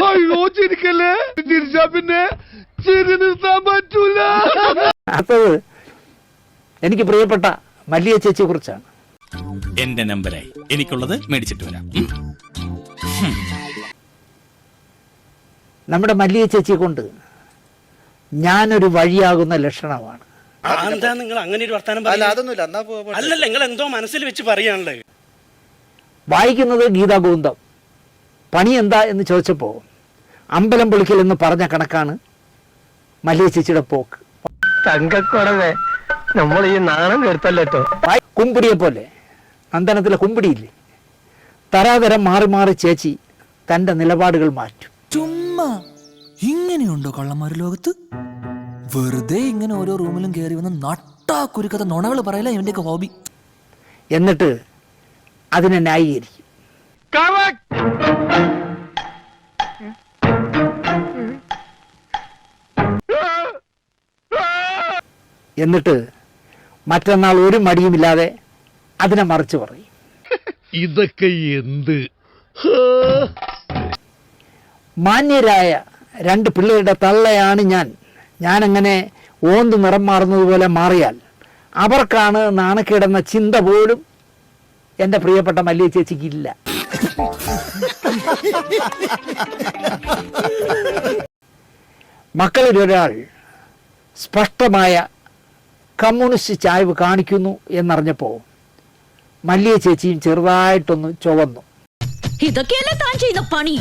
അയ്യോ ചിരിക്കല്ലേ, ചിരിച്ചാ പിന്നെ ചിരി നിർത്താൻ പറ്റൂല. അടുത്തത് എനിക്ക് പ്രിയപ്പെട്ട മല്ലിയ ചേച്ചിയെ കുറിച്ചാണ്. എന്റെ നമ്പരായി എനിക്കുള്ളത് മേടിച്ചിട്ട് വരാം. നമ്മുടെ മല്ലിയ ചേച്ചിയെ കൊണ്ട് ഞാനൊരു വഴിയാകുന്ന ലക്ഷണമാണ്. എന്താ നിങ്ങൾ അങ്ങനെ ഒരു വർത്താനം അല്ലല്ല, നിങ്ങൾ എന്തോ മനസ്സിൽ വെച്ച് പറയാണല്ലേ. വായിക്കുന്നത് ഗീതാ ഗോവിന്ദം. പണി എന്താ എന്ന് ചോദിച്ചപ്പോൾ അമ്പലം പൊളിക്കൽ എന്ന് പറഞ്ഞ കണക്കാണ് മല്ലിയ ചേച്ചിയുടെ പോക്ക്. തങ്കക്കുറവേ, നമ്മൾ ഈ നാണം കേട്ടല്ലോ. കുമ്പിടിയെ പോലെ, നന്ദനത്തിലെ കുമ്പിടിയില്ലേ, തരാതരം മാറി മാറി ചേച്ചി തന്റെ നിലപാടുകൾ മാറ്റും. ചുമ്മാ ഇങ്ങനെയുണ്ടോ കള്ളന്മാര് ലോകത്ത്? വെറുതെ ഇങ്ങനെ ഓരോ റൂമിലും കയറി വന്ന് നട്ടാ കുരുക്കഥ നുണകൾ പറയല ഇവന്റെയൊക്കെ ഹോബി. എന്നിട്ട് അതിനെ ന്യായീകരിക്കും. എന്നിട്ട് മറ്റന്നാൾ ഒരു മടിയുമില്ലാതെ അതിനെ മറിച്ച് പറയും. ഇതൊക്കെ എന്ത്? മാന്യരായ 2 പിള്ളേരുടെ തള്ളയാണ് ഞാനങ്ങനെ ഓന്ത് നിറം മാറുന്നത് പോലെ മാറിയാൽ അവർക്കാണ് നാണക്കേടെന്ന ചിന്ത പോലും എൻ്റെ പ്രിയപ്പെട്ട മല്ലിയ ചേച്ചിക്കില്ല. മക്കളിൽ ഒരാൾ സ്പഷ്ടമായ കമ്മ്യൂണിസ്റ്റ് ചായ്വ് കാണിക്കുന്നു എന്നറിഞ്ഞപ്പോൾ മല്ലിയ ചേച്ചിയും ചെറുതായിട്ടൊന്ന് ചുവന്നു. ഇതൊക്കെയല്ലേ താൻ ചെയ്യുന്ന പണി?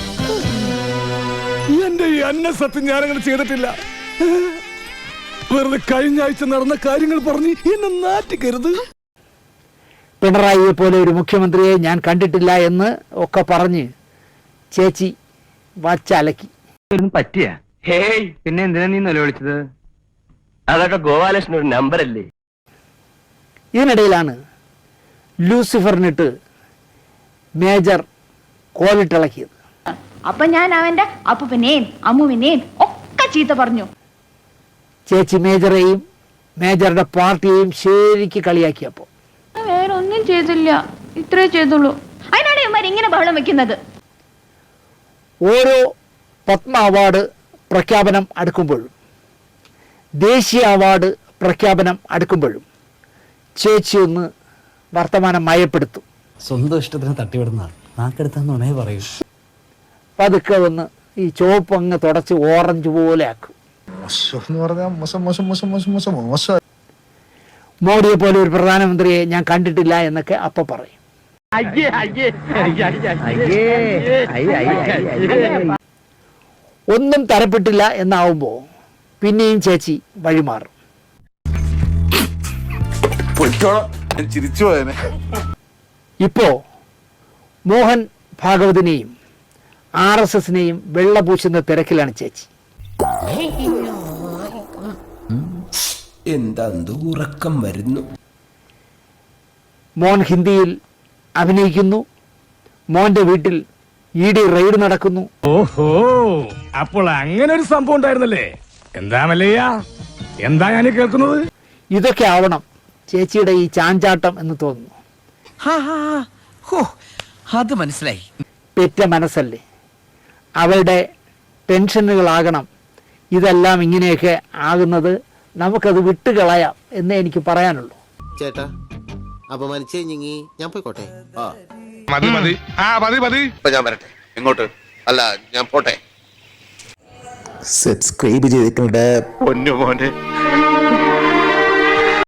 എന്റെ ഈ അന്ന സത്യം ഞാനങ്ങനെ ചെയ്തിട്ടില്ല. വെറുതെ കഴിഞ്ഞ ആഴ്ച നടന്ന കാര്യങ്ങൾ പറഞ്ഞ് എന്നെ നാറ്റിക്കരുത്. പിണറായിയെ പോലെ ഒരു മുഖ്യമന്ത്രിയെ ഞാൻ കണ്ടിട്ടില്ല എന്ന് ഒക്കെ പറഞ്ഞ് ചേച്ചി വച്ചലക്കി. പറ്റിയ ഹേയ്, പിന്നെ എന്തിനാ നീ നിലവിളിച്ചത്? അതൊക്കെ ഗോപാലകൃഷ്ണൻ ഒരു നമ്പറല്ലേ. ഇതിനിടയിലാണ് ലൂസിഫറിനിട്ട് മേജർ കോലിട്ടിളക്കിയത്. അപ്പൊ ഞാൻ അവന്റെ അപ്പൂപ്പനെയും അമ്മൂവിനെയും ഒക്കെ ചീത്ത പറഞ്ഞു. ചേച്ചി മേജറെയും മേജറുടെ പാർട്ടിയെയും ശരിക്ക് കളിയാക്കിയപ്പോ വേറെ ഒന്നും ചെയ്തില്ല, ഇത്രേ ചെയ്തുള്ളൂ. അതിനാണ് ഇവന്മാർ ഇങ്ങനെ ബഹളം വെക്കുന്നത്. ഓരോ പത്മ അവാർഡ് പ്രഖ്യാപനം അടുക്കുമ്പോഴും ദേശീയ അവാർഡ് പ്രഖ്യാപനം അടുക്കുമ്പോഴും ചേച്ചി ഒന്ന് വർത്തമാനം മയപ്പെടുത്തും. സ്വന്തം ഇഷ്ടത്തിന് തട്ടിവിടുന്ന നാക്കെടുത്താന്നുണേ പറയൂ. പതുക്കെ ഒന്ന് ഈ ചുവപ്പ് അങ്ങ് തുടച്ച് ഓറഞ്ച് പോലെ ആക്കും. മോഡിയെ പോലെ ഒരു പ്രധാനമന്ത്രിയെ ഞാൻ കണ്ടിട്ടില്ല എന്നൊക്കെ അപ്പൊ പറയും. ഒന്നും തരപ്പെട്ടില്ല എന്നാവുമ്പോ പിന്നെയും ചേച്ചി വഴിമാറും. ഇപ്പോ മോഹൻ ഭാഗവതിനെയും RSSനെയും വെള്ളപൂശുന്ന തിരക്കിലാണ് ചേച്ചി. എന്താ ഉറക്കം വരുന്നു. മോൻ ഹിന്ദിയിൽ അഭിനയിക്കുന്നു. മോന്റെ വീട്ടിൽ ED റെയ്ഡ് നടക്കുന്നു. ഓഹോ, അപ്പോൾ അങ്ങനെ ഒരു സംഭവം ഉണ്ടായിരുന്നല്ലേ? എന്താ മല്ലയ്യ, എന്താ ഞാൻ കേൾക്കുന്നത്? ഇതൊക്കെ ആവണം ചേച്ചിയുടെ ഈ ചാഞ്ചാട്ടം എന്ന് തോന്നുന്നു. അത് മനസ്സിലായി. പെറ്റ മനസ്സല്ലേ, അവരുടെ ടെൻഷനുകളാകണം ഇതെല്ലാം ഇങ്ങനെയൊക്കെ ആകുന്നത്. നമുക്കത് വിട്ടുകളയാം എന്നേ എനിക്ക് പറയാനുള്ളൂ. ചേട്ടാ, അപമാനിച്ചേ ഞാൻ പോയിക്കോട്ടെ. മതി മതി, മതി. ഞാൻ വരട്ടെ. എങ്ങോട്ട്? അല്ല, ഞാൻ പോട്ടെ. സബ്സ്ക്രൈബ് ചെയ്തിട്ടുണ്ട് പൊന്നു മോനെ.